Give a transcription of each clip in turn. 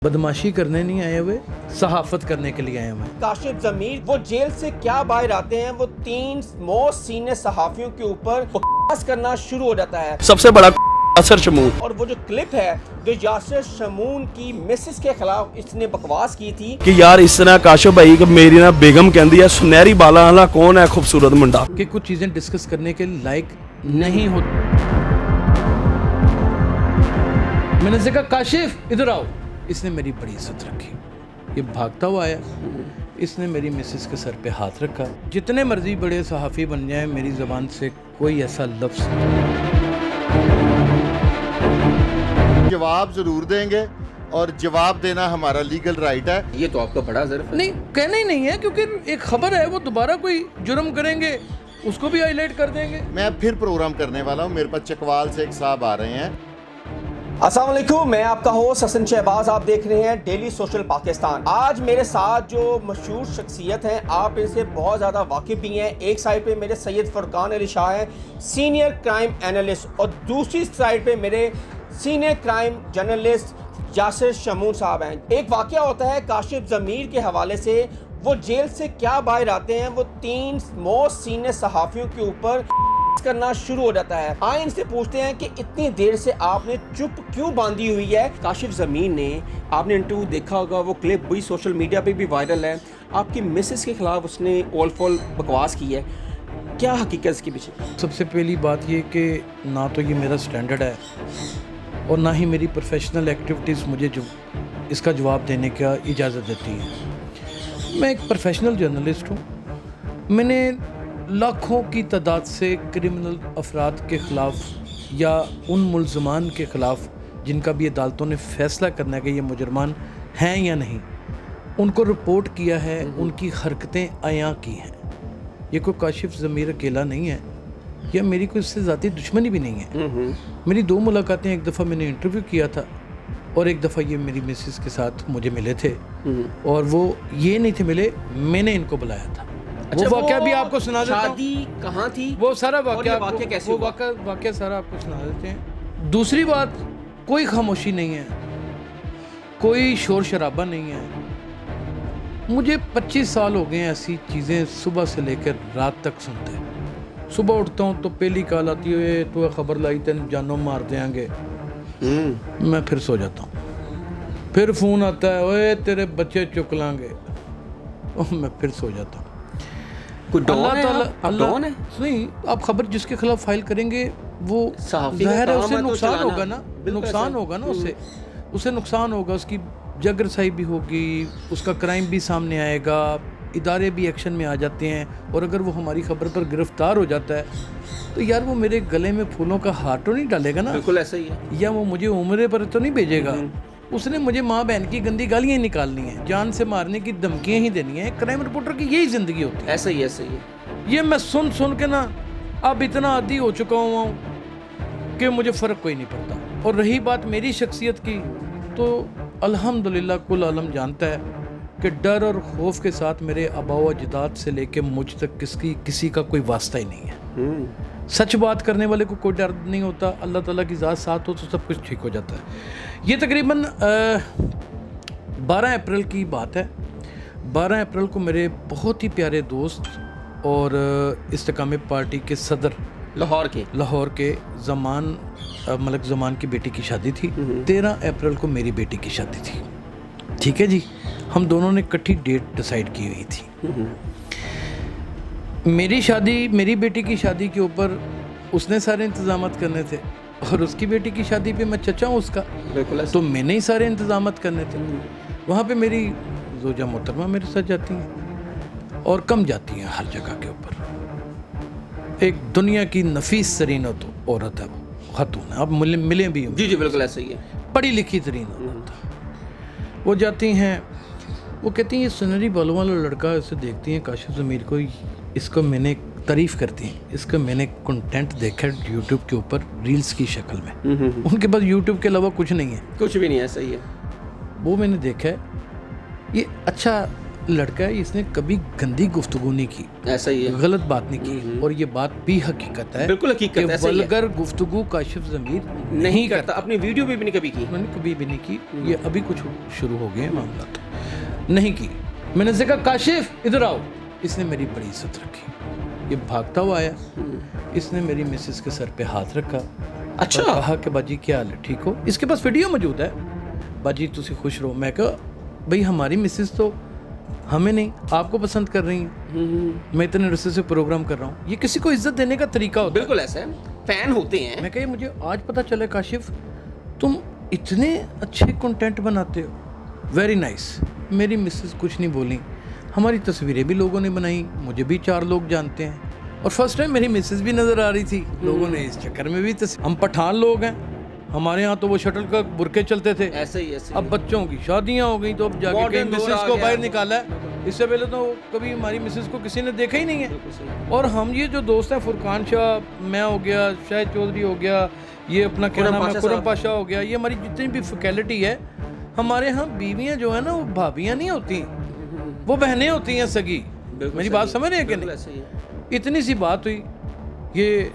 بدماشی کرنے نہیں آئے ہوئے, صحافت کرنے کے لیے آئے ہوئے. کاشف ضمیر وہ جیل سے کیا باہر آتے ہیں, وہ 3 موسٹ سینئر صحافیوں کے اوپر بکواس کرنا شروع ہو جاتا ہے. سب سے بڑا یاسر شمون, اور وہ جو کلپ ہے جو یاسر شمون کی مسز کے خلاف اس نے بکواس کی تھی کہ یار اس طرح کاشف بھائی کہ میری نا بیگم کہندی ہے سنہری بالا والا کون ہے خوبصورت منڈا, کہ کچھ چیزیں ڈسکس کرنے کے لائق نہیں ہوتی. میں نے سے کہا کاشف ادھر آؤ, اس نے میری بڑی عزت رکھی, یہ بھاگتا ہوا آیا, اس نے میری مسز کے سر پہ ہاتھ رکھا. جتنے مرضی بڑے صحافی بن جائیں میری زبان سے کوئی ایسا لفظ جواب ضرور دیں گے اور جواب دینا ہمارا لیگل رائٹ ہے. یہ تو آپ کا بڑا ظرف ہے. نہیں کہنا ہی نہیں ہے, کیونکہ ایک خبر ہے, وہ دوبارہ کوئی جرم کریں گے اس کو بھی ہائی لائٹ کر دیں گے. میں پھر پروگرام کرنے والا ہوں, میرے پاس چکوال سے ایک صاحب آ رہے ہیں. السلام علیکم, میں آپ کا ہوسٹ حسن شہباز, آپ دیکھ رہے ہیں ڈیلی سوشل پاکستان. آج میرے ساتھ جو مشہور شخصیت ہیں, آپ ان سے بہت زیادہ واقف بھی ہیں. ایک سائڈ پہ میرے سید فرقان علی شاہ ہیں, سینئر کرائم اینالسٹ, اور دوسری سائڈ پہ میرے senior crime journalist Yasir Shamoon صاحب ہیں. ایک واقعہ ہوتا ہے کاشف ضمیر کے حوالے سے, وہ جیل سے کیا باہر آتے ہیں, وہ 3 موسٹ سینئر صحافیوں کے اوپر کرنا شروع ہو جاتا ہے. آئیں ان سے پوچھتے ہیں کہ اتنی دیر سے آپ نے چپ کیوں باندھی ہوئی ہے. کاشف ضمیر نے, آپ نے انٹرویو دیکھا ہوگا, وہ کلپ بھی سوشل میڈیا پہ بھی وائرل ہے. آپ کی مسز کے خلاف اس نے اول فول بکواس کی ہے, کیا حقیقت اس کے پیچھے؟ سب سے پہلی بات یہ کہ نہ تو یہ میرا سٹینڈرڈ ہے اور نہ ہی میری پروفیشنل ایکٹیویٹیز مجھے جو اس کا جواب دینے کا اجازت دیتی ہے. میں ایک پروفیشنل جرنلسٹ ہوں. میں نے لاکھوں کی تعداد سے کرمنل افراد کے خلاف یا ان ملزمان کے خلاف جن کا بھی عدالتوں نے فیصلہ کرنا ہے کہ یہ مجرمان ہیں یا نہیں, ان کو رپورٹ کیا ہے, ان کی حرکتیں عیاں کی ہیں. یہ کوئی کاشف ضمیر اکیلا نہیں ہے, یا میری کوئی اس سے ذاتی دشمنی بھی نہیں ہے. میری 2 ملاقاتیں, ایک دفعہ میں نے انٹرویو کیا تھا اور ایک دفعہ یہ میری مسز کے ساتھ مجھے ملے تھے, اور وہ یہ نہیں تھے ملے, میں نے ان کو بلایا تھا. وہ واقعہ بھی آپ کو سنا دیتا ہوں. شادی کہاں تھی, وہ سارا واقعہ کیسے ہوا؟ واقعہ سارا آپ کو سنا دیتے ہیں. دوسری بات, کوئی خاموشی نہیں ہے, کوئی شور شرابہ نہیں ہے. مجھے 25 سال ہو گئے ہیں ایسی چیزیں صبح سے لے کر رات تک سنتے ہیں. صبح اٹھتا ہوں تو پہلی کال آتی ہے, تو خبر لائی تین جانوں مار دیں گے. میں پھر سو جاتا ہوں. پھر فون آتا ہے, اوے تیرے بچے چک لیں گے. میں پھر سو جاتا ہوں. اللہ نہیں, آپ خبر جس کے خلاف فائل کریں گے وہ ظاہر ہے اسے نقصان ہوگا نا, نقصان ہوگا نا, اسے نقصان ہوگا, اس کی جگر سائی بھی ہوگی, اس کا کرائم بھی سامنے آئے گا, ادارے بھی ایکشن میں آ جاتے ہیں. اور اگر وہ ہماری خبر پر گرفتار ہو جاتا ہے تو یار وہ میرے گلے میں پھولوں کا ہار تو نہیں ڈالے گا نا. بالکل ایسا ہی ہے. یا وہ مجھے عمرے پر تو نہیں بھیجے گا. اس نے مجھے ماں بہن کی گندی گالیاں ہی نکالنی ہیں, جان سے مارنے کی دھمکیاں ہی دینی ہیں. کرائم رپورٹر کی یہی زندگی ہوتی ہے. ایسا ہی ہے. یہ میں سن کے نا اب اتنا عادی ہو چکا ہوں کہ مجھے فرق کوئی نہیں پڑتا. اور رہی بات میری شخصیت کی, تو الحمدللہ کل عالم جانتا ہے کہ ڈر اور خوف کے ساتھ میرے آباء و اجداد سے لے کے مجھ تک کسی کا کوئی واسطہ ہی نہیں ہے. سچ بات کرنے والے کو کوئی ڈر نہیں ہوتا. اللہ تعالیٰ کی ذات ساتھ ہو تو سب کچھ ٹھیک ہو جاتا ہے. یہ تقریباً 12 اپریل کی بات ہے. 12 اپریل کو میرے بہت ہی پیارے دوست اور استقامت پارٹی کے صدر لاہور کے زمان ملک زمان کی بیٹی کی شادی تھی. 13 اپریل کو میری بیٹی کی شادی تھی. ٹھیک ہے جی, ہم دونوں نے اکٹھی ڈیٹ ڈیسائیڈ کی ہوئی تھی. میری بیٹی کی شادی کے اوپر اس نے سارے انتظامات کرنے تھے, اور اس کی بیٹی کی شادی پہ میں چچا ہوں اس کا, تو میں نے ہی سارے انتظامات کرنے تھے. وہاں پہ میری زوجہ محترمہ میرے ساتھ جاتی ہیں اور کم جاتی ہیں ہر جگہ کے اوپر. ایک دنیا کی نفیس ترین عورت ہے, وہ خاتون ہے, آپ ملیں بھی ہوں. جی بالکل ایسا ہی ہے. پڑھی لکھی ترین عورت ہے. وہ جاتی ہیں, وہ کہتی ہیں یہ سنہری بالوں والا لڑکا, اسے دیکھتی ہیں کاشف ضمیر کو, اس کو میں نے تعریف کرتی ہیں, اس کا میں نے کنٹینٹ دیکھا یوٹیوب کے اوپر ریلز کی شکل میں. ان کے پاس یوٹیوب کے علاوہ کچھ نہیں ہے, کچھ بھی نہیں ہے. صحیح ہے. وہ میں نے دیکھا ہے, یہ اچھا लड़का है, इसने कभी गंदी गुफ्तगू नहीं की, ऐसा ही है, गलत बात नहीं की, और ये बात भी हकीकत है, बिल्कुल हकीकत है, ऐसा ही है। वल्गर गुफ्तगू काशिफ ज़मीर नहीं करता, अपनी वीडियो भी नहीं कभी की, मैंने कभी भी नहीं की। ये अभी कुछ शुरू हो गए मामला, तो नहीं की। मैंने से कहा काशिफ इधर आओ, इसने मेरी बड़ी इज्जत रखी, ये भागता हुआ आया, इसने मेरी मिसेस के सर पे हाथ रखा, अच्छा, और कहा कि बाजी क्या हाल है, ठीक हो? इसके पास वीडियो मौजूद है, बाजी तुसी खुश रहो। मैं कहा भाई हमारी मिसेस तो हमें नहीं, आपको पसंद कर रही हैं, मैं इतने अरसे से प्रोग्राम कर रहा हूँ, ये किसी को इज्जत देने का तरीका होता है। बिल्कुल ऐसा है, फैन होते हैं। मैं कहा मुझे आज पता चला काशिफ तुम इतने अच्छे कंटेंट बनाते हो, वेरी नाइस। मेरी मिसेस कुछ नहीं बोली, हमारी तस्वीरें भी लोगों ने बनाई, मुझे भी 4 लोग जानते हैं, और फर्स्ट टाइम मेरी मिसेस भी नज़र आ रही थी, लोगों ने इस चक्कर में भी हम पठान लोग हैं, हमारे यहाँ तो वो शटल का बुरके चलते थे, ऐसे ही ऐसे अब बच्चों की शादियाँ हो गई तो अब जाके कहीं मिसेस को बाहर निकाला है, इससे पहले तो कभी हमारी मिसेस को किसी ने देखा ही नहीं है। और हम ये जो दोस्त हैं, फुरकान शाह, मैं हो गया, शाहिद चौधरी हो गया, ये अपना क्या नाम है, खुरम पाशा हो गया, ये हमारी जितनी भी फैकल्टी है, हमारे यहाँ बीवियाँ जो है ना वो भाभियाँ नहीं होती, वो बहनें होती हैं सगी। मेरी बात समझ रहे हैं कि नहीं? इतनी सी बात हुई, ये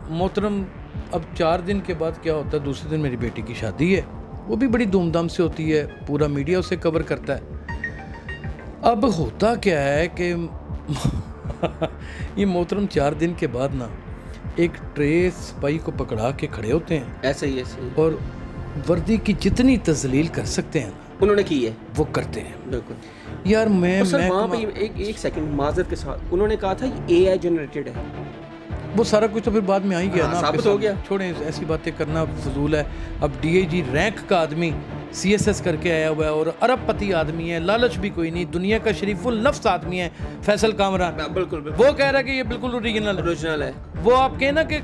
मोहतरम अब 4 दिन के बाद क्या होता है, दूसरे दिन मेरी बेटी की शादी है, वो भी बड़ी धूमधाम से होती है, पूरा मीडिया उसे कवर करता है। अब होता क्या है कि ये मोहतरम 4 दिन के बाद ना एक ट्रे सिपाही को पकड़ा के खड़े होते हैं, ऐसे ही ऐसे ही, और वर्दी की जितनी तजलील कर सकते हैं ना उन्होंने की है, वो करते हैं। बिल्कुल यार मैं वहाँ पे एक सेकंड माजरत के साथ उन्होंने कहा था ये AI जनरेटेड है, वो सारा कुछ तो फिर बाद में आ ही गया ना, साबित हो गया। छोड़ें ऐसी बातें करना फजूल है। अब DIG रैंक का आदमी CSS करके आया हुआ है और अरबपति आदमी है, लालच भी कोई नहीं, दुनिया का शरीफुल नफ्स आदमी है फैसल कामरान, बिल्कुल वो कह रहा है कि ये बिल्कुल ओरिजिनल है। वो आप कहें ना कि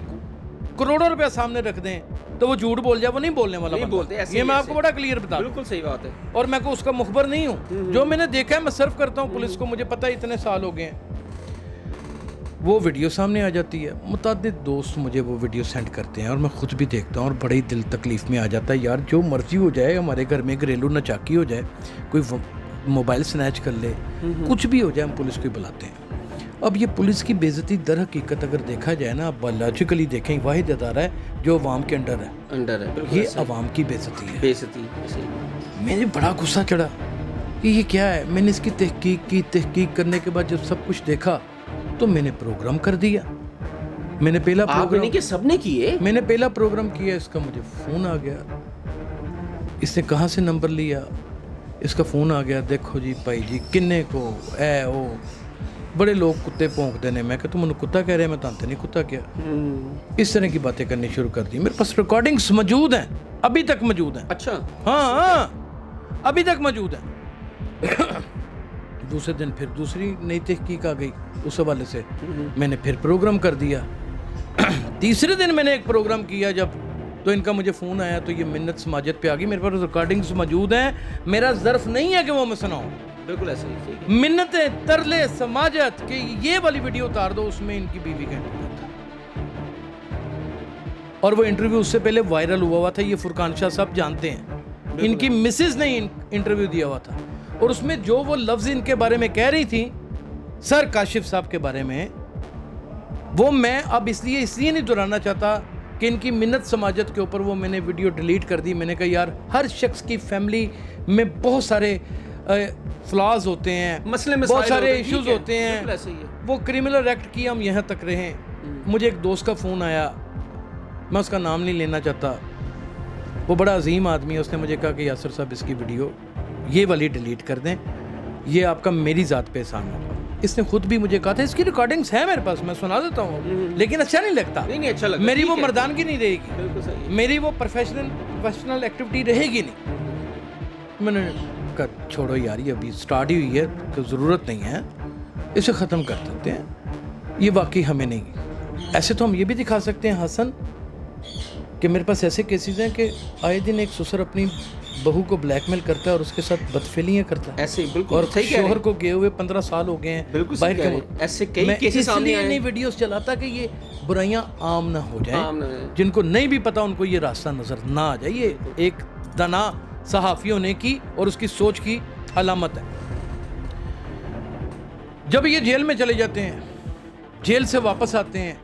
करोड़ों रुपया सामने रख दें तो वो झूठ बोल जाए, वो नहीं बोलने वाला, नहीं बोलते, ये मैं आपको बड़ा क्लियर बता दूं। बिल्कुल सही बात है, और मैं को उसका मुखबर नहीं हूँ, जो मैंने देखा है मैं सर्व करता हूँ पुलिस को, मुझे पता है इतने साल हो गए हैं। वो वीडियो सामने आ जाती है, मुतअद्दिद दोस्त मुझे वो वीडियो सेंड करते हैं और मैं खुद भी देखता हूँ और बड़ी दिल तकलीफ़ में आ जाता है। यार जो मर्जी हो जाए, हमारे घर में घरेलू नचाकी हो जाए, कोई मोबाइल स्नैच कर ले, कुछ भी हो जाए, हम पुलिस को ही बुलाते हैं। अब ये पुलिस की बेइज्जती दर हकीकत अगर देखा जाए ना, अब लॉजिकली देखें, वाहिद अदारा है जो अवाम के अंडर है, ये अवाम की बेइज्जती है। मुझे बड़ा गुस्सा चढ़ा कि ये क्या है। मैंने इसकी तहकीक करने के बाद जब सब कुछ देखा तो मैंने प्रोग्राम कर दिया। मैंने पहला प्रोग्राम के सबने किए, मैंने पहला प्रोग्राम किया, इसका मुझे फ़ोन आ गया, इसने कहाँ से नंबर लिया, इसका फ़ोन आ गया, देखो जी भाई जी किन्ने को है वो बड़े लोग कुत्ते भौंकते ने। मैं तुम उन्हें कुत्ता कह रहे हैं, मैं तानते नहीं कुत्ता क्या। इस तरह की बातें करनी शुरू कर दी। मेरे पास रिकॉर्डिंग्स मौजूद हैं, अभी तक मौजूद हैं। अच्छा, हाँ अभी तक मौजूद हैं। दूसरे दिन फिर दूसरी नई तहकीक आ गई, उस हवाले से मैंने फिर प्रोग्राम कर दिया। तीसरे दिन मैंने एक प्रोग्राम किया जब, तो इनका मुझे फ़ोन आया, तो ये मिन्नत समाजत पे आ गई। मेरे पास रिकॉर्डिंग्स मौजूद हैं, मेरा ज़र्फ नहीं है कि वो मैं सुनाऊँ। बिल्कुल ऐसे ही, मिन्नतें तरले समाजत कि ये वाली वीडियो उतार दो, उसमें इनकी बीवी का इंटरव्यू था, और वो इंटरव्यू उससे पहले वायरल हुआ था। ये फुरकान शाह साहब जानते हैं, इनकी मिसेज ने इंटरव्यू दिया हुआ था, और उसमें जो वो लफ्ज़ इनके बारे में कह रही थी, सर काशिफ साहब के बारे में, वो मैं अब इसलिए नहीं दोहराना चाहता कि इनकी मिन्नत समाजत के ऊपर वो मैंने वीडियो डिलीट कर दी। मैंने कहा यार हर शख्स की फैमिली में बहुत सारे फ्लॉज होते हैं, मसले बहुत सारे इश्यूज होते हैं, ऐसे ही है। वो क्रिमिनल एक्ट की हम यहाँ तक रहे। मुझे एक दोस्त का फ़ोन आया, मैं उसका नाम नहीं लेना चाहता, वो बड़ा अजीम आदमी है, उसने मुझे कहा कि यासर साहब इसकी वीडियो ये वाली डिलीट कर दें, ये आपका मेरी ज़ात पे एहसान होगा। इसने खुद भी मुझे कहा था इसकी रिकॉर्डिंग्स है मेरे पास, मैं सुना देता हूँ, लेकिन अच्छा नहीं लगता। नहीं अच्छा लगता, मेरी वो मर्दानगी नहीं रहेगी, बिल्कुल सही, मेरी वो प्रोफेशनल एक्टिविटी रहेगी नहीं। मैंने कहा छोड़ो यार, ये अभी स्टार्ट ही हुई है तो ज़रूरत नहीं है, इसे ख़त्म कर देते हैं, ये वाकई हमें नहीं। ऐसे तो हम ये भी दिखा सकते हैं हसन कि मेरे पास ऐसे केसेस हैं कि आए दिन एक ससुर अपनी बहू को ब्लैकमेल करता है और उसके साथ बदफेलियाँ करता है, ऐसे बिल्कुल, और शोहर को गए हुए 15 साल हो गए हैं बाहर के मुल्क। ऐसे कई केसेस सामने आए हैं। नहीं वीडियोस चलाता कि ये बुराइयां आम ना हो जाए, जिनको नहीं भी पता उनको ये रास्ता नजर ना आ जाए। ये एक दाना सहाफ़ी होने की और उसकी सोच की अलामत है। जब ये जेल में चले जाते हैं, जेल से वापस आते हैं,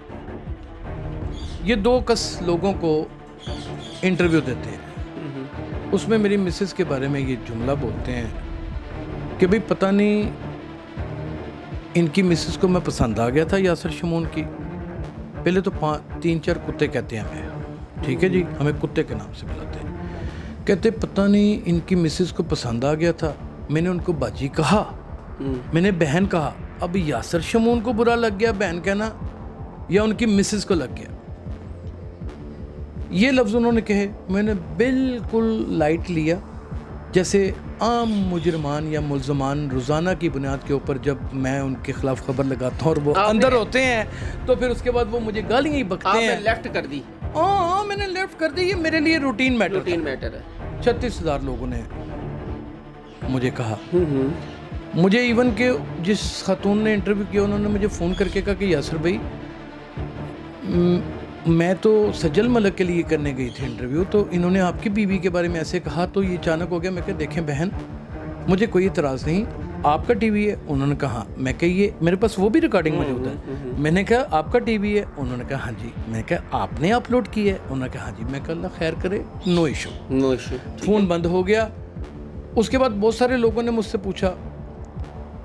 ये 2 कस लोगों को इंटरव्यू देते हैं। उसमें मेरी मिसेस के बारे में ये जुमला बोलते हैं कि भाई पता नहीं इनकी मिसेस को मैं पसंद आ गया था यासर शमून की। पहले तो 3-4 कुत्ते कहते हैं हमें, ठीक है जी, हमें कुत्ते के नाम से बुलाते हैं। कहते पता नहीं इनकी मिसेस को पसंद आ गया था, मैंने उनको बाजी कहा, मैंने बहन कहा। अब यासर शमून को बुरा लग गया बहन कहना या उनकी मिसेस को लग गया? ये लफ्ज़ उन्होंने कहे, मैंने बिल्कुल लाइट लिया, जैसे आम मुजरमान या मुल्ज़मान रोज़ाना की बुनियाद के ऊपर जब मैं उनके ख़िलाफ़ खबर लगाता हूँ और वो अंदर होते हैं तो फिर उसके बाद वो मुझे गालियाँ ही बकते हैं। लेफ्ट कर दी? हाँ, मैंने लेफ्ट कर दी। ये मेरे लिए रूटीन मैटर है। 36,000 लोगों ने मुझे कहा। मुझे इवन के जिस खातून ने इंटरव्यू किया उन्होंने मुझे फ़ोन करके कहा कि यासर भाई मैं तो सज्जल मलक के लिए करने गई थी इंटरव्यू, तो इन्होंने आपकी बीवी के बारे में ऐसे कहा तो ये अचानक हो गया। मैं कहा देखें बहन, मुझे कोई इतराज़ नहीं, आपका टीवी है? उन्होंने कहा। मैं कहिए मेरे पास वो भी रिकॉर्डिंग मौजूद है। मैंने कहा आपका टीवी है? उन्होंने कहा हाँ जी। मैं कहा आपने अपलोड किया है? उन्होंने कहा हाँ जी। मैं कहा अल्लाह खैर करे, नो इशू। फ़ोन बंद हो गया। उसके बाद बहुत सारे लोगों ने मुझसे पूछा,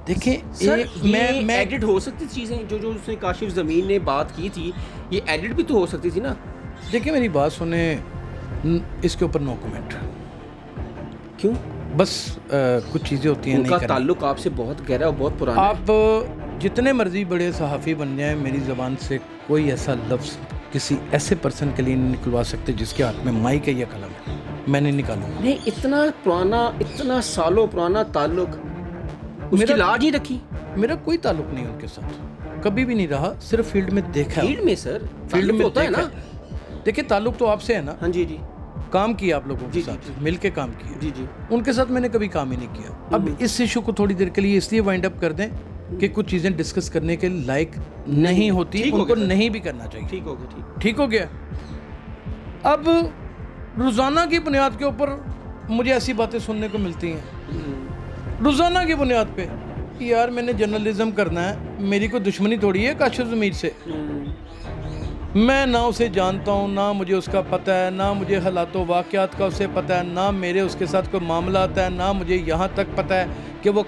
देखें सर मैं एडिट हो सकती चीज़ें जो उसने काशिफ ज़मीन ने बात की थी, ये एडिट भी तो हो सकती थी ना? देखिए मेरी बात सुने, इसके ऊपर नो कमेंट। क्यों? बस कुछ चीज़ें होती हैं, उनका ताल्लुक आपसे बहुत गहरा और बहुत पुराना है। आप जितने मर्जी बड़े सहाफ़ी बन जाएं, मेरी ज़बान से कोई ऐसा लफ्ज़ किसी ऐसे पर्सन के लिए नहीं निकलवा सकते जिसके हाथ में माइक है या कलम है। मैं नहीं निकालूंगा। नहीं, इतना पुराना, इतना सालों पुराना ताल्लुक, उसकी लाज ही रखी। मेरा कोई ताल्लुक नहीं उनके साथ, कभी भी नहीं रहा, सिर्फ फील्ड में देखा। फील्ड में सर, फील्ड में होता है ना। देखिए ताल्लुक तो आपसे है ना। हाँ जी जी। काम किया आप लोगों के साथ, मिल के काम किया। जी जी। उनके साथ मैंने कभी काम ही नहीं किया। अब इस इशू को थोड़ी देर के लिए इसलिए वाइंड अप कर दें कि कुछ चीज़ें डिस्कस करने के लायक नहीं होती, उनको नहीं भी करना चाहिए। ठीक हो गया, ठीक हो गया। अब रोज़ाना की बुनियाद के ऊपर मुझे ऐसी बातें सुनने को मिलती हैं, रोज़ाना की बुनियाद पे, यार मैंने जर्नलिज्म करना है, मेरी कोई दुश्मनी थोड़ी है काशिफ ज़मीर से। मैं ना उसे जानता हूँ, ना मुझे उसका पता है, ना मुझे हालात व वाक़यात का उसे पता है, ना मेरे उसके साथ कोई मामला आता है, ना मुझे यहाँ तक पता है कि वो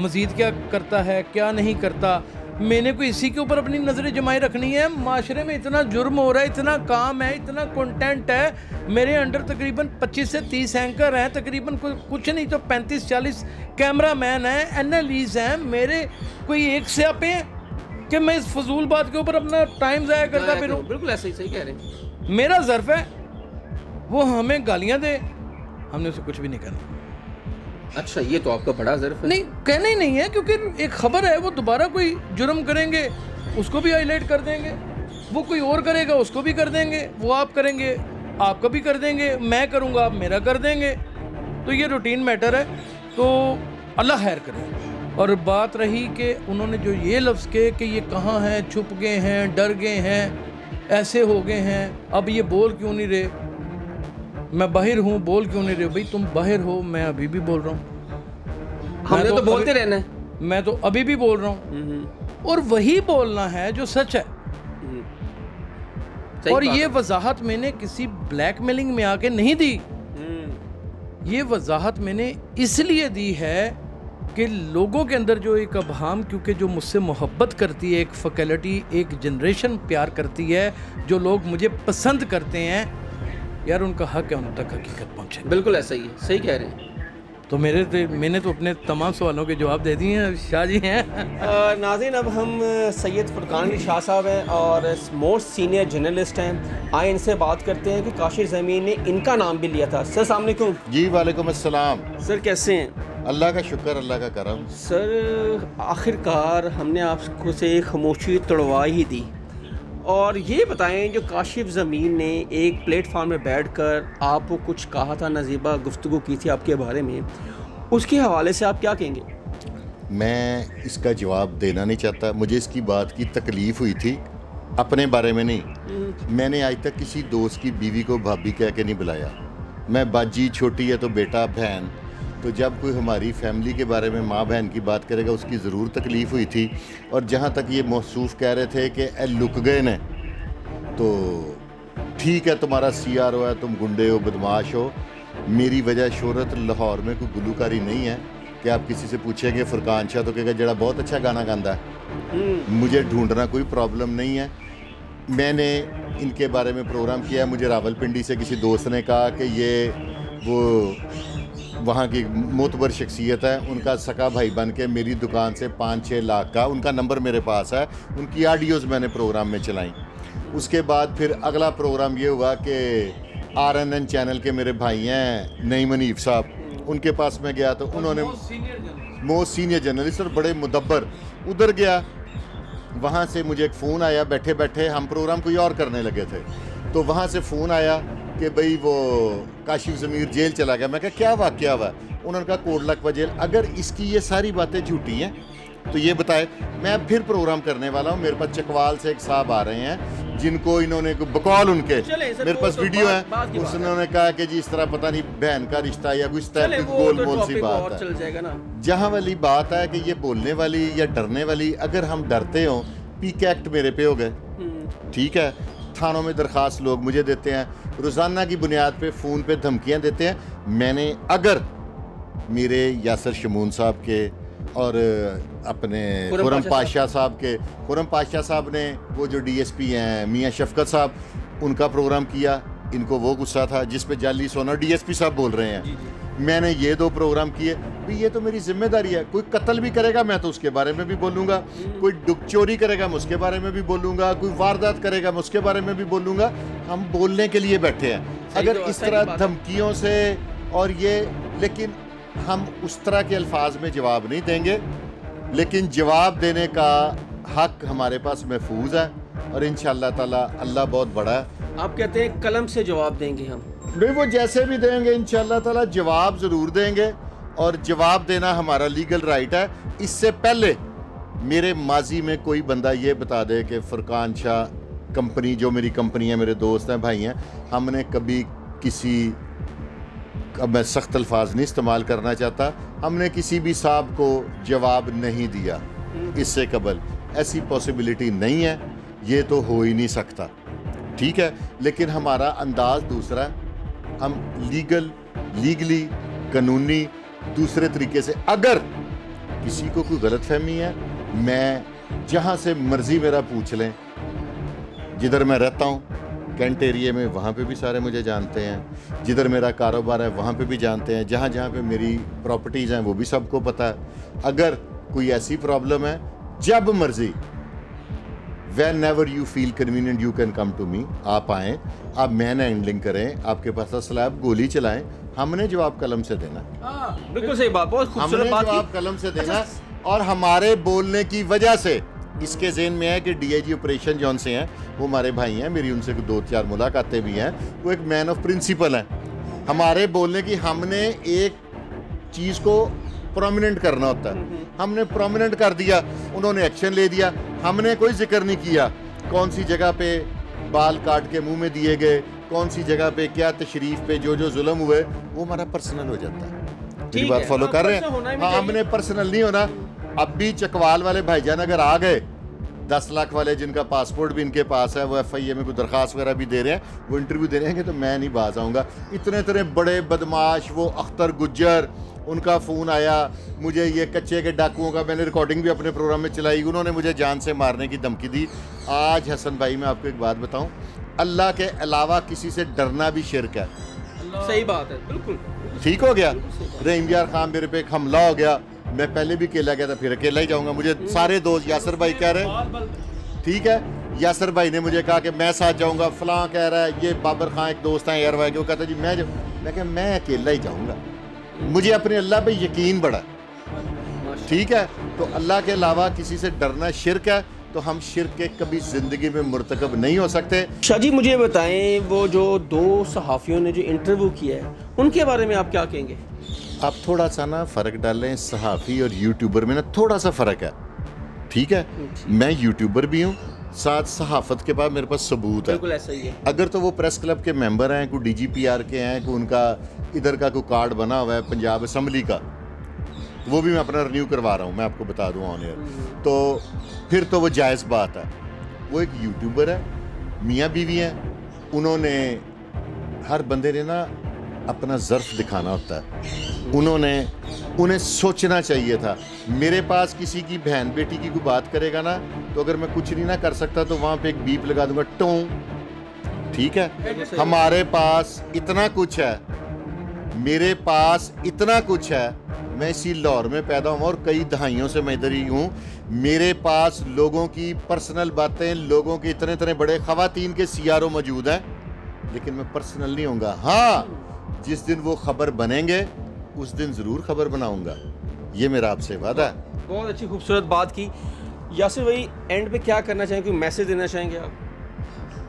मज़ीद क्या करता है क्या नहीं करता। मैंने कोई इसी के ऊपर अपनी नज़रें जमाई रखनी है? माशरे में इतना जुर्म हो रहा है, इतना काम है, इतना कंटेंट है, मेरे अंडर तकरीबन 25 से 30 एंकर हैं, तकरीबन कुछ नहीं तो 35-40 कैमरा मैन हैं, एनालिस्ट हैं, मेरे कोई एक स्यापे हैं कि मैं इस फजूल बात के ऊपर अपना टाइम ज़ाया करता फिरूं? बिल्कुल ऐसे ही, सही कह रहे हैं। मेरा ज़र्फ है वो हमें गालियाँ दे, हमने उसे कुछ भी नहीं करना। अच्छा, ये तो आपका बड़ा ज़र्फ है। नहीं, कहना ही नहीं है, क्योंकि एक खबर है, वो दोबारा कोई जुर्म करेंगे उसको भी हाईलाइट कर देंगे, वो कोई और करेगा उसको भी कर देंगे, वो आप करेंगे आपका भी कर देंगे, मैं करूँगा आप मेरा कर देंगे। तो ये रूटीन मैटर है, तो अल्लाह खैर करे। और बात रही कि उन्होंने जो ये लफ्ज़ कहे कि ये कहाँ हैं, छुप गए हैं, डर गए हैं, ऐसे हो गए हैं, अब ये बोल क्यों नहीं रहे, मैं बाहर हूँ बोल क्यों नहीं रहे? भाई तुम बाहर हो, मैं अभी भी बोल रहा हूँ, हमने तो बोलते रहना है, मैं तो अभी भी बोल रहा हूँ, और वही बोलना है जो सच है। और ये वजाहत मैंने किसी ब्लैकमेलिंग में आके नहीं दी, ये वजाहत मैंने इसलिए दी है कि लोगों के अंदर जो एक अबहाम, क्योंकि जो मुझसे मोहब्बत करती है, एक फैकल्टी, एक जनरेशन प्यार करती है, जो लोग मुझे पसंद करते हैं, यार उनका हक है उन तक हकीकत पहुँचे। बिल्कुल ऐसा ही है, सही कह रहे हैं। तो मैंने तो अपने तमाम सवालों के जवाब दे दिए हैं, शाह जी हैं। नाज़रीन, अब हम सैयद फुरकान अली शाह साहब हैं और मोस्ट सीनियर जर्नलिस्ट हैं, आए इनसे बात करते हैं कि काशिफ ज़मीन ने इनका नाम भी लिया था। सर अस्सलाम वालेकुम। जी वालेकुम अस्सलाम। सर कैसे हैं? अल्लाह का शुक्र, अल्लाह का करम। सर आखिरकार हमने आपको से खामोशी तोड़वा ही दी, और ये बताएं जो काशिफ ज़मीन ने एक प्लेटफार्म में बैठकर आपको कुछ कहा था, नजीबा गुफ्तगू की थी आपके बारे में, उसके हवाले से आप क्या कहेंगे? मैं इसका जवाब देना नहीं चाहता, मुझे इसकी बात की तकलीफ़ हुई थी, अपने बारे में नहीं। मैंने आज तक किसी दोस्त की बीवी को भाभी कह के नहीं बुलाया। मैं बाजी, छोटी है तो बेटा, बहन, تو جب کوئی ہماری فیملی کے بارے میں ماں بہن کی بات کرے گا اس کی ضرور تکلیف ہوئی تھی. اور جہاں تک یہ موصوف کہہ رہے تھے کہ اے لک گئے نے، تو ٹھیک ہے تمہارا CRO ہے، تم گنڈے ہو، بدماش ہو. میری وجہ شہرت لاہور میں کوئی گلوکاری نہیں ہے کہ آپ کسی سے پوچھیں گے فرقان شاہ تو کہے گا جڑا بہت اچھا گانا گاتا ہے. مجھے ڈھونڈنا کوئی پرابلم نہیں ہے. میں نے ان کے بارے میں پروگرام کیا ہے. مجھے راول پنڈی سے کسی دوست نے کہا کہ یہ وہ وہاں کی معتبر شخصیت ہے، ان کا سکا بھائی بن کے میری دکان سے 5-6 لاکھ کا ان کا نمبر میرے پاس ہے. ان کی آڈیوز میں نے پروگرام میں چلائیں. اس کے بعد پھر اگلا پروگرام یہ ہوا کہ RNN چینل کے میرے بھائی ہیں نعیم حنیف صاحب، ان کے پاس میں گیا تو انہوں نے موسٹ سینئر جرنلسٹ اور بڑے مدبر. ادھر گیا، وہاں سے مجھے ایک فون آیا، بیٹھے بیٹھے ہم پروگرام کوئی اور کرنے لگے تھے تو وہاں سے فون آیا کہ بھئی وہ کاشف ضمیر جیل چلا گیا. میں کہا کیا واقعہ ہوا؟ انہوں نے کہا کوٹ لکھپت جیل. اگر اس کی یہ ساری باتیں جھوٹی ہیں تو یہ بتائے. میں پھر پروگرام کرنے والا ہوں. میرے پاس چکوال سے ایک صاحب آ رہے ہیں جن کو انہوں نے بقول ان کے میرے پاس ویڈیو ہے، اس نے کہا کہ جی اس طرح پتہ نہیں بہن کا رشتہ یا کوئی اس طرح کی گول مول سی بات ہے. جہاں والی بات ہے کہ یہ بولنے والی یا ڈرنے والی، اگر ہم ڈرتے ہوں، PK ایکٹ میرے پہ ہو گئے، ٹھیک ہے. تھانوں میں درخواست لوگ مجھے دیتے ہیں، روزانہ کی بنیاد پہ فون پہ دھمکیاں دیتے ہیں. میں نے اگر میرے یاسر شمون صاحب کے اور اپنے خرم پاشا صاحب کے، خرم پاشا صاحب نے وہ جو DSP ہیں میاں شفقت صاحب، ان کا پروگرام کیا. ان کو وہ غصہ تھا جس پہ جعلی سونا DSP صاحب بول رہے ہیں. میں نے یہ 2 پروگرام کیے. یہ تو میری ذمہ داری ہے. کوئی قتل بھی کرے گا میں تو اس کے بارے میں بھی بولوں گا، کوئی چوری کرے گا میں اس کے بارے میں بھی بولوں گا، کوئی واردات کرے گا میں اس کے بارے میں بھی بولوں گا. ہم بولنے کے لیے بیٹھے ہیں. اگر اس طرح دھمکیوں سے اور یہ، لیکن ہم اس طرح کے الفاظ میں جواب نہیں دیں گے، لیکن جواب دینے کا حق ہمارے پاس محفوظ ہے اور انشاءاللہ تعالی اللہ بہت بڑا ہے. آپ کہتے ہیں قلم سے جواب دیں گے ہم؟ نہیں، وہ جیسے بھی دیں گے انشاءاللہ تعالی جواب ضرور دیں گے، اور جواب دینا ہمارا لیگل رائٹ ہے. اس سے پہلے میرے ماضی میں کوئی بندہ یہ بتا دے کہ فرقان شاہ کمپنی، جو میری کمپنی ہے، میرے دوست ہیں، بھائی ہیں، ہم نے کبھی کسی، اب میں سخت الفاظ نہیں استعمال کرنا چاہتا، ہم نے کسی بھی صاحب کو جواب نہیں دیا اس سے قبل. ایسی پاسبلٹی نہیں ہے، یہ تو ہو ہی نہیں سکتا، ٹھیک ہے. لیکن ہمارا انداز دوسرا ہے. ہم لیگلی قانونی دوسرے طریقے سے، اگر کسی کو کوئی غلط فہمی ہے، میں جہاں سے مرضی میرا پوچھ لیں. جدھر میں رہتا ہوں کینٹ ایریے میں، وہاں پہ بھی سارے مجھے جانتے ہیں. جدھر میرا کاروبار ہے وہاں پہ بھی جانتے ہیں. جہاں جہاں پہ میری پراپرٹیز ہیں وہ بھی سب کو پتہ ہے. اگر کوئی ایسی پرابلم ہے، جب مرضی، whenever you feel convenient you can come to me. آپ آئیں، آپ مین ہینڈلنگ کریں، آپ کے پاس اسلحہ، گولی چلائیں. ہم نے جواب قلم سے دینا، بالکل صحیح بات، بہت خوبصورت بات. ہم نے جواب قلم سے دینا. اور ہمارے بولنے کی وجہ سے اس کے ذہن میں ہے کہ DIG آپریشن جون سے ہیں، وہ ہمارے بھائی ہیں، میری ان سے 2-4 ملاقاتیں بھی ہیں. وہ ایک مین آف پرنسپل ہیں. ہمارے بولنے کی، ہم نے ایک چیز کو پرومیننٹ کرنا ہوتا ہے، ہم نے پرومیننٹ کر دیا، انہوں نے ایکشن لے دیا. ہم نے کوئی ذکر نہیں کیا کون سی جگہ پہ بال کاٹ کے منہ میں دیے گئے، کون سی جگہ پہ کیا تشریف پہ جو ظلم ہوئے، وہ ہمارا پرسنل ہو جاتا ہے. میری بات فالو کر رہے ہیں؟ ہاں، ہم نے پرسنل نہیں ہونا. اب بھی چکوال والے بھائی جان اگر آ گئے، 10 لاکھ والے جن کا پاسپورٹ بھی ان کے پاس ہے، وہ FIA میں کوئی درخواست وغیرہ بھی دے رہے ہیں، وہ انٹرویو دے رہے ہیں، کہ تو میں نہیں باز آؤں گا. اتنے بڑے بدماش، وہ اختر گجر، ان کا فون آیا مجھے، یہ کچے کے ڈاکوؤں کا، میں نے ریکارڈنگ بھی اپنے پروگرام میں چلائی، انہوں نے مجھے جان سے مارنے کی دھمکی دی. آج حسن بھائی میں آپ کو ایک بات بتاؤں، اللہ کے علاوہ کسی سے ڈرنا بھی شرک ہے. صحیح بات ہے، بالکل ٹھیک ہو گیا. رحیم یار خان میرے پہ ایک حملہ ہو گیا، میں پہلے بھی اکیلا گیا تھا، پھر اکیلا ہی جاؤں گا. مجھے سارے دوست، یاسر بھائی کہہ رہے ہیں، ٹھیک ہے، یاسر بھائی نے مجھے کہا کہ میں ساتھ جاؤں گا، فلاں کہہ رہا ہے، یہ بابر خان ایک دوست ہیں ایئر بھائی کے، وہ کہتا ہے جی میں کہ میں اکیلا ہی جاؤں گا. مجھے اپنے اللہ پہ یقین بڑا، ٹھیک ہے. تو اللہ کے علاوہ کسی سے ڈرنا شرک ہے، تو ہم شرک کے کبھی زندگی میں مرتکب نہیں ہو سکتے. شاہ جی مجھے بتائیں، وہ جو 2 صحافیوں نے جو انٹرویو کیا ہے، ان کے بارے میں آپ کیا کہیں گے؟ آپ تھوڑا سا نا فرق ڈالیں، صحافی اور یوٹیوبر میں نا تھوڑا سا فرق ہے، ٹھیک ہے. میں یوٹیوبر بھی ہوں، साथ सहाफ़त के बाद मेरे पास सबूत है। बिल्कुल ऐसा ही है। अगर तो वो प्रेस क्लब के मेंबर हैं, कोई DGPR के हैं, कोई उनका इधर का कोई कार्ड बना हुआ है पंजाब असम्बली का, तो वो भी मैं अपना रिन्यू करवा रहा हूँ, मैं आपको बता दूँ ऑन एयर, तो फिर तो वो जायज़ बात है। वो एक यूट्यूबर है, मियाँ बीवी हैं, उन्होंने हर बंदे ने ना अपना ज़र्फ दिखाना होता है, उन्हें सोचना चाहिए था। मेरे पास किसी की बहन बेटी की कोई बात करेगा ना, तो अगर मैं कुछ नहीं ना कर सकता तो वहाँ पे एक बीप लगा दूंगा, टों, ठीक है। हमारे पास इतना कुछ है, मेरे पास इतना कुछ है, मैं इसी लाहौर में पैदा हुआ और कई दहाइयों से मैं इधर ही हूँ। मेरे पास लोगों की पर्सनल बातें, लोगों के इतने इतने बड़े ख़वातीन के CRO मौजूद हैं, लेकिन मैं पर्सनल नहीं होऊंगा। हाँ, जिस दिन वो खबर बनेंगे उस दिन ज़रूर खबर बनाऊंगा, ये मेरा आपसे वादा है। बहुत अच्छी खूबसूरत बात की। यासिर भाई, एंड पे क्या करना चाहेंगे, कोई मैसेज देना चाहेंगे आप?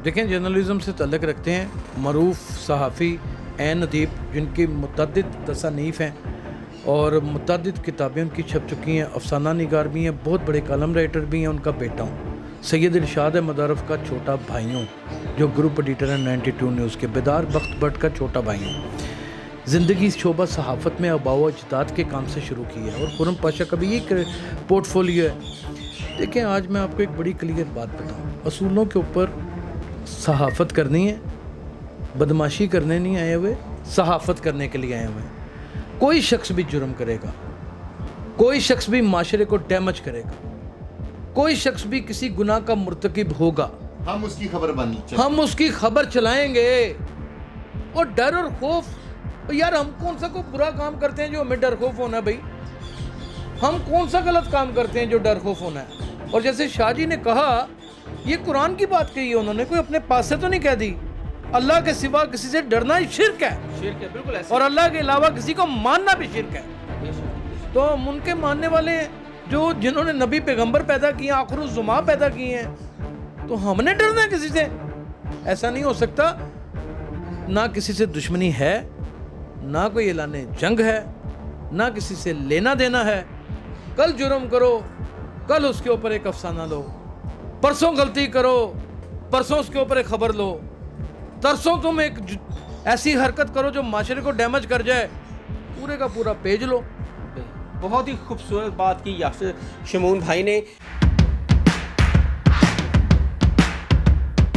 देखें, जर्नलिज़म से ताल्लुक़ रखते हैं मरूफ सहाफ़ी ऐन अदीब, जिनकी मुतअद्दिद तसानीफ़ हैं और मुतअद्दिद किताबें उनकी छप चुकी हैं, अफसाना निगार भी हैं, बहुत बड़े कॉलम राइटर भी हैं। उनका बेटा हूँ, सैयद इरशाद मदारफ का छोटा भाई हूँ, जो ग्रुप एडिटर है 92 न्यूज़ के। बेदार बख्त भट्ट का छोटा भाई हूँ। ज़िंदगी शोबा सहाफ़त में अबाव अजदाद के काम से शुरू की है और खुरम पाशा का भी ये पोर्टफोलियो है। देखें, आज मैं आपको एक बड़ी क्लियर बात बताऊँ, असूलों के ऊपर सहाफ़त करनी है, बदमाशी करने नहीं आए हुए, सहाफ़त करने के लिए आए हुए हैं। कोई शख्स भी जुर्म करेगा, कोई शख्स भी माशरे को डैमेज करेगा, कोई शख्स भी किसी गुनाह का मुर्तकिब होगा, हम उसकी खबर चलाएंगे। और डर और खौफ, यार हम कौन सा कोई बुरा काम करते हैं जो हमें डर खौफ होना है भाई? हम कौन सा गलत काम करते हैं जो डर खौफ होना है? और जैसे शाह जी ने कहा, ये कुरान की बात कही है उन्होंने, कोई अपने पास से तो नहीं कह दी। अल्लाह के सिवा किसी से डरना ही शिर्क है, बिल्कुल ऐसा। और अल्लाह के अलावा किसी को मानना भी शिर्क है। तो हम उनके मानने वाले जो जिन्होंने नबी पैगंबर पैदा किए, आखिरुज़्ज़मा पैदा किए हैं, तो हमने डरना है किसी से? ऐसा नहीं हो सकता। ना किसी से दुश्मनी है, ना कोई ऐलाने जंग है, ना किसी से लेना देना है। कल जुर्म करो, कल उसके ऊपर एक अफसाना लो, परसों गलती करो, परसों उसके ऊपर एक खबर लो, तरसों तुम एक ऐसी हरकत करो जो माशरे को डैमेज कर जाए, पूरे का पूरा पेज लो। बहुत ही खूबसूरत बात की यासिर शमून भाई ने।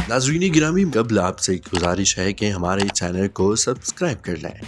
नाज़रीन गिरामी, कबल आपसे एक गुजारिश है कि हमारे चैनल को सब्सक्राइब कर लें।